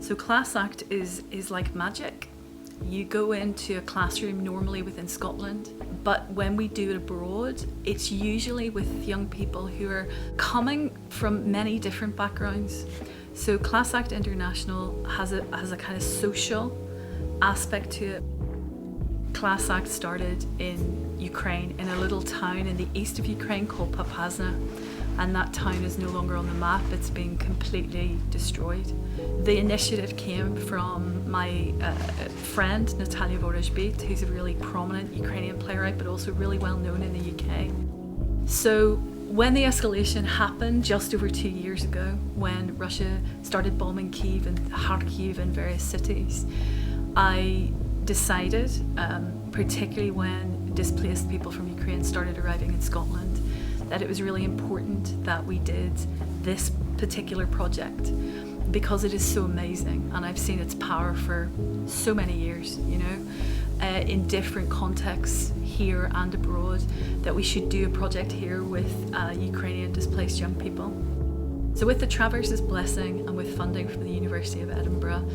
So class act is like magic. You go into a classroom normally within Scotland, but when we do it abroad, it's usually with young people who are coming from many different backgrounds. So Class Act International has a kind of social aspect to it. Class Act started in Ukraine, in a little town in the east of Ukraine called Popasna, and that town is no longer on the map. It's been completely destroyed. The initiative came from my friend Natalya Vorozhbyt, who's a really prominent Ukrainian playwright, but also really well known in the UK. So when the escalation happened just over 2 years ago, when Russia started bombing Kyiv and Kharkiv and various cities, I decided, particularly when displaced people from Ukraine started arriving in Scotland, that it was really important that we did this particular project because it is so amazing, and I've seen its power for so many years, you know, in different contexts here and abroad, that we should do a project here with Ukrainian displaced young people. So with the Traverse's blessing and with funding from the University of Edinburgh,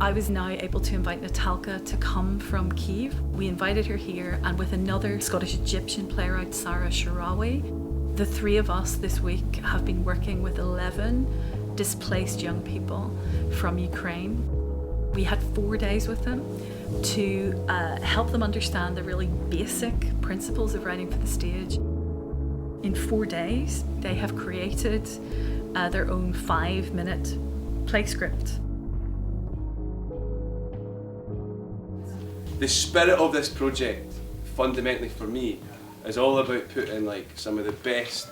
I was now able to invite Natalka to come from Kyiv. We invited her here, and with another Scottish-Egyptian playwright, Sara Shaarawi, the three of us this week have been working with 11 displaced young people from Ukraine. We had 4 days with them to help them understand the really basic principles of writing for the stage. In 4 days, they have created their own 5-minute play script. The spirit of this project, fundamentally for me, is all about putting like some of the best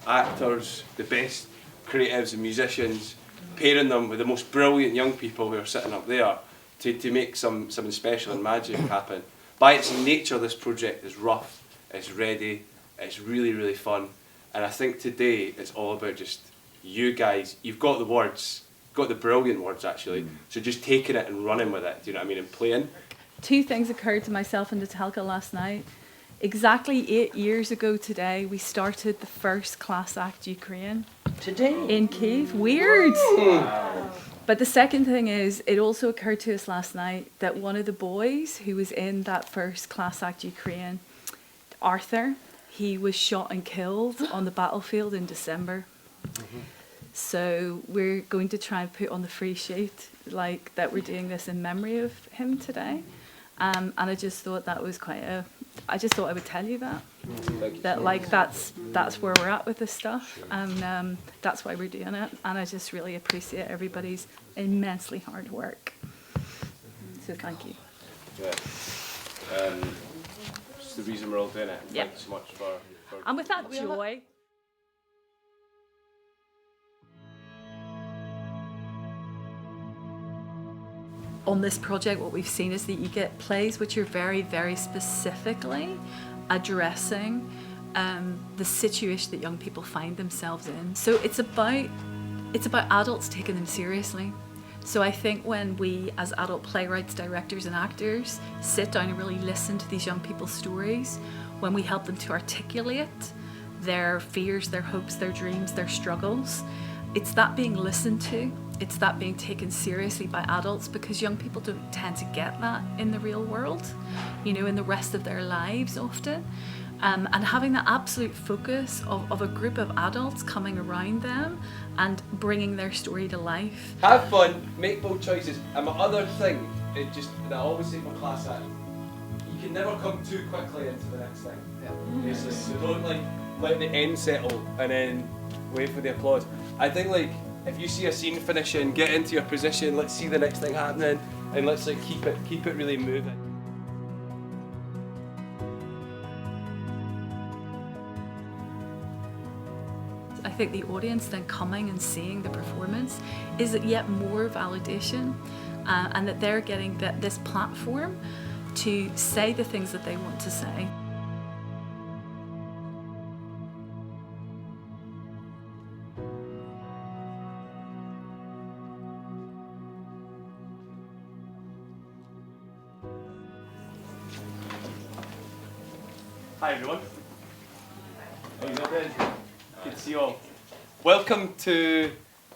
actors, the best creatives and musicians, pairing them with the most brilliant young people who are sitting up there to make something special and magic happen. By its nature, this project is rough, it's ready, it's really, really fun, and I think today it's all about just you guys. You've got the words, got the brilliant words actually, so just taking it and running with it, do you know what I mean, and playing. 2 things occurred to myself and Natalka last night. Exactly 8 years ago today, we started the first Class Act Ukraine. Today? In Kyiv. Weird! Wow. But the second thing is, it also occurred to us last night that one of the boys who was in that first Class Act Ukraine, Arthur, he was shot and killed on the battlefield in December. So we're going to try and put on the free sheet like that we're doing this in memory of him today. And I just thought that was I just thought I would tell you that. That like that's where we're at with this stuff, and that's why we're doing it. And I just really appreciate everybody's immensely hard work. So thank you. Yeah. It's the reason we're all doing it. Yeah. Thank you so much for And with that joy. On this project, what we've seen is that you get plays which are very, very specifically addressing the situation that young people find themselves in. So it's about adults taking them seriously. So I think when we, as adult playwrights, directors and actors, sit down and really listen to these young people's stories, when we help them to articulate their fears, their hopes, their dreams, their struggles, it's that being listened to. It's that being taken seriously by adults, because young people don't tend to get that in the real world, you know, in the rest of their lives often. And having that absolute focus of a group of adults coming around them and bringing their story to life. have fun, make bold choices, and my other thing is just that I always say for Class Act, you can never come too quickly into the next thing. Basically, so don't like let the end settle and then wait for the applause. I think like if you see a scene finishing, get into your position, let's see the next thing happening, and let's like keep it really moving. I think the audience then coming and seeing the performance is yet more validation, and that they're getting this platform to say the things that they want to say. Hi everyone. How you doing? Good to see you all. Welcome to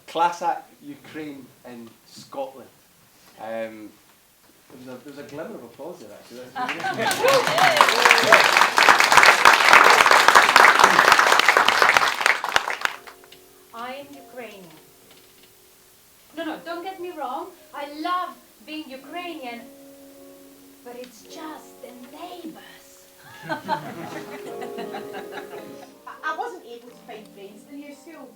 Class Act Ukraine in Scotland. There's a glimmer of applause there, actually. I'm Ukrainian. No, don't get me wrong. I love being Ukrainian, but it's just the neighbors. I wasn't able to find friends in the new school.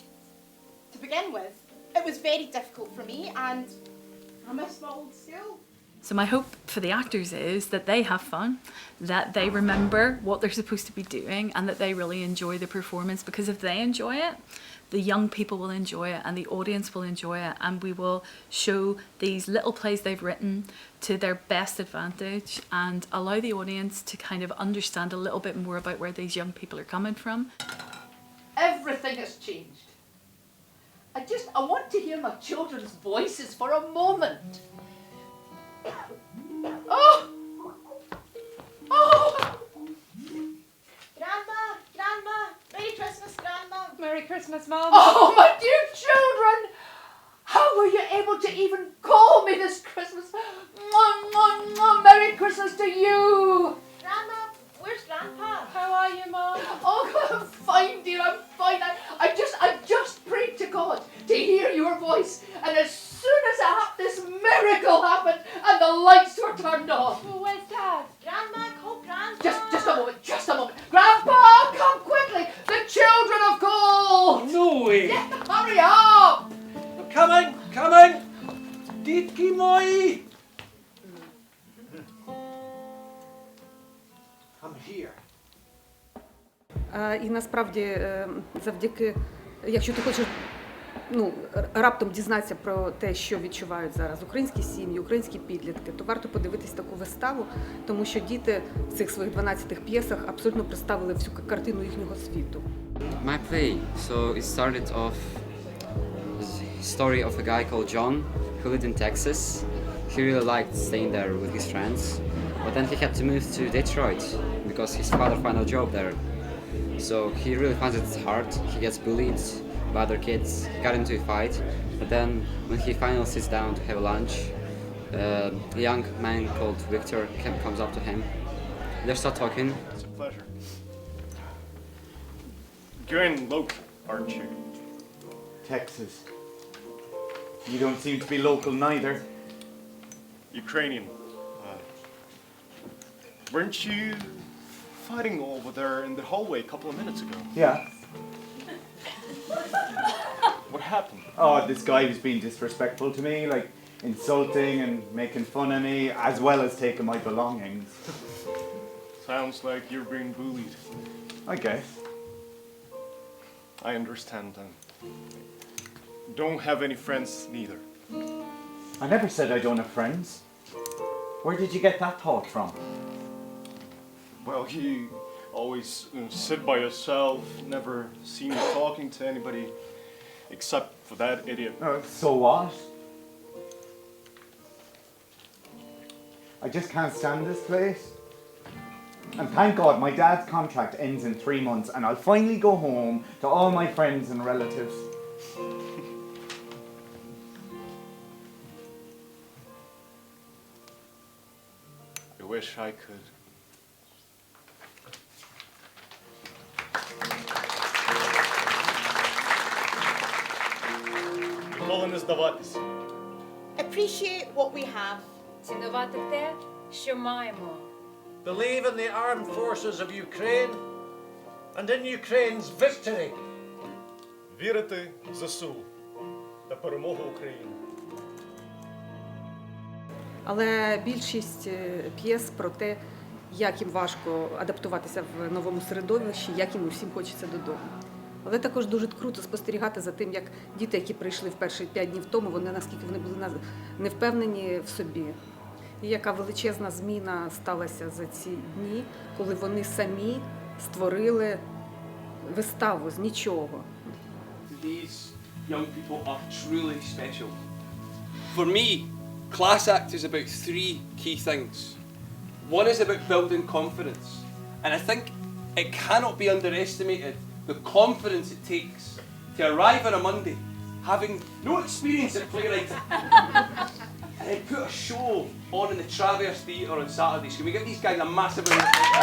To begin with, it was very difficult for me, and I miss my old school. So my hope for the actors is that they have fun, that they remember what they're supposed to be doing, and that they really enjoy the performance, because if they enjoy it, the young people will enjoy it and the audience will enjoy it, and we will show these little plays they've written to their best advantage and allow the audience to kind of understand a little bit more about where these young people are coming from. Everything has changed. I want to hear my children's voices for a moment. Oh! Grandma, Merry Christmas, Grandma. Merry Christmas, Mom. Oh, my dear children! How were you able to even call me this Christmas? Mwah, mwah, mwah. Merry Christmas to you! Grandma, where's Grandpa? How are you, Mom? Oh, I'm fine, dear, I'm fine. I just prayed to God to hear your voice, and as soon as this miracle happened and the lights were turned off. Well, where's Dad? Grandma, call Grandpa. Just a moment. Grandpa, come quickly! The children have called! No way! Yeah, hurry up! Coming! Дітки мої! Come here. І насправді завдяки, якщо ти хочеш раптом дізнатися про те, що відчувають зараз українські сім'ї, українські підлітки, то варто подивитись таку виставу, тому що діти в цих своїх 12 п'єсах абсолютно представили всю картину їхнього світу. My play, so it started off the story of a guy called John who lived in Texas. He really liked staying there with his friends, but then he had to move to Detroit because his father found a job there. So he really finds it hard. He gets bullied by other kids. He got into a fight, but then when he finally sits down to have lunch, a young man called Victor comes up to him. They start talking. It's a pleasure. You're in local, aren't you? Texas. You don't seem to be local neither. Ukrainian. Weren't you fighting over there in the hallway a couple of minutes ago? Yeah. What happened? Oh, this guy was being disrespectful to me, like insulting and making fun of me, as well as taking my belongings. Sounds like you're being bullied. I guess. I understand then. Don't have any friends neither. I never said I don't have friends. Where did you get that thought from? Well, you always sit by yourself, never see me talking to anybody except for that idiot. So what? I just can't stand this place. And thank God my dad's contract ends in 3 months and I'll finally go home to all my friends and relatives. I wish I could. Ніколи не здаватися. Appreciate what we have. Цінувати те, що маємо. Believe in the armed forces of Ukraine and in Ukraine's victory. Вірити в ЗСУ та перемогу України. Але більшість п'єс про те, як їм важко адаптуватися в новому середовищі, як їм усім хочеться додому. Але також дуже круто спостерігати за тим, як діти, які прийшли в перші 5 днів тому, наскільки вони були не впевнені в собі. І яка величезна зміна сталася за ці дні, коли вони самі створили виставу з нічого. These young people are truly special. For me, class act is about 3 key things. One is about building confidence, and I think it cannot be underestimated the confidence it takes to arrive on a Monday having no experience in playwriting, and then put a show on in the Traverse Theatre on Saturdays. Can we give these guys a massive round of applause?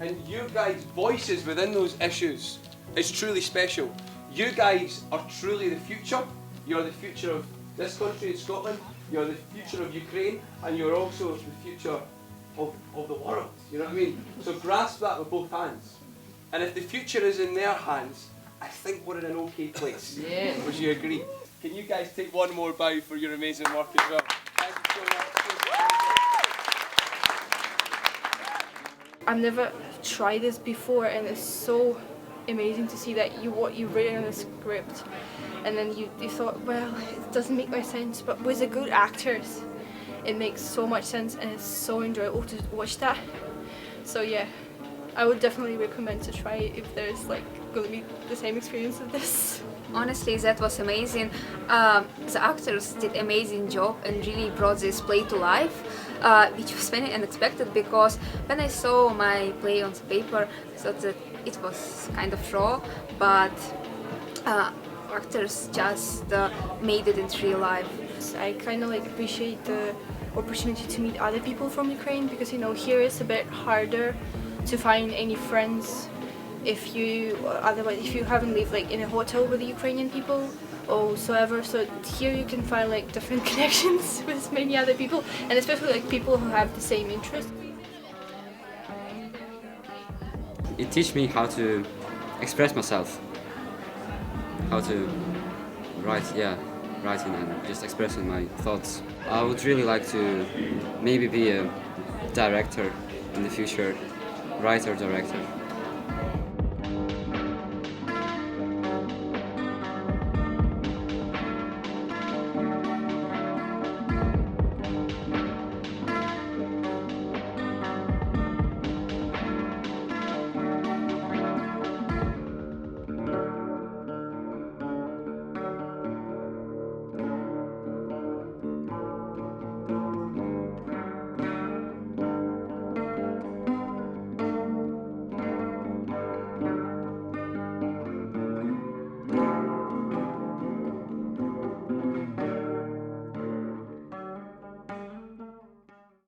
And you guys' voices within those issues is truly special. You guys are truly the future. You're the future of this country in Scotland, you're the future of Ukraine, and you're also the future of the world. You know what I mean? So grasp that with both hands. And if the future is in their hands, I think we're in an okay place. Yeah. Would you agree? Can you guys take one more bow for your amazing work as well? Thank you so much. I've never tried this before, and it's so amazing to see that what you read in a script, and then you thought, well, it doesn't make much sense, but with the good actors, it makes so much sense, and it's so enjoyable to watch that. So yeah, I would definitely recommend to try it if there's like going to be the same experience as this. Honestly, that was amazing. The actors did an amazing job and really brought this play to life, which was very unexpected, because when I saw my play on the paper, I thought that it was kind of raw, but actors just made it into real life. I kind of like appreciate the opportunity to meet other people from Ukraine, because you know, here it's a bit harder to find any friends if you haven't lived like in a hotel with the Ukrainian people or whatsoever. So here you can find like different connections with many other people, and especially like people who have the same interests. It teaches me how to express myself, how to writing and just expressing my thoughts. I would really like to maybe be a director in the future, writer-director.